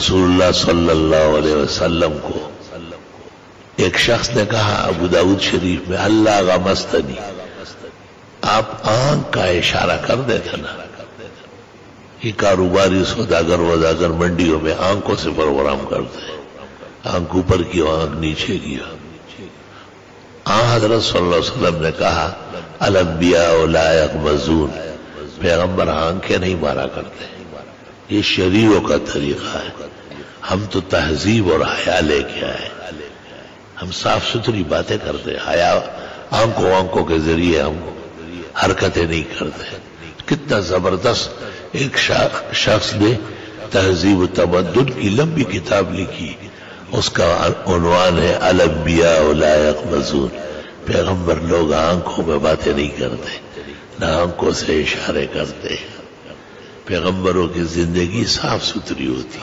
رسول اللہ صلی اللہ علیہ وسلم کو ایک شخص نے کہا ابو داؤد شریف میں اللہ غمستنی، آپ آنکھ کا اشارہ کر دیتے نا. یہ کاروباری سوداگر وزاگر منڈیوں میں آنکھوں سے پروگرام کرتے ہیں، آنکھ اوپر کی آنکھ نیچے کی. حضرت صلی اللہ علیہ وسلم نے کہا الانبیاء لا یغمزون، پیغمبر آنکھیں نہیں مارا کرتے. یہ شریعوں کا طریقہ ہے. ہم تو تہذیب اور حیا لے کے آئے، ہم صاف ستھری باتیں کرتے، حیا آنکھوں کے ذریعے ہم حرکتیں نہیں کرتے. کتنا زبردست ایک شخص نے تہذیب و تمدن کی لمبی کتاب لکھی، اس کا عنوان ہے الانبیاء لا یغمزون. پیغمبر لوگ آنکھوں میں باتیں نہیں کرتے، نہ آنکھوں سے اشارے کرتے. پیغمبروں کی زندگی صاف ستھری ہوتی.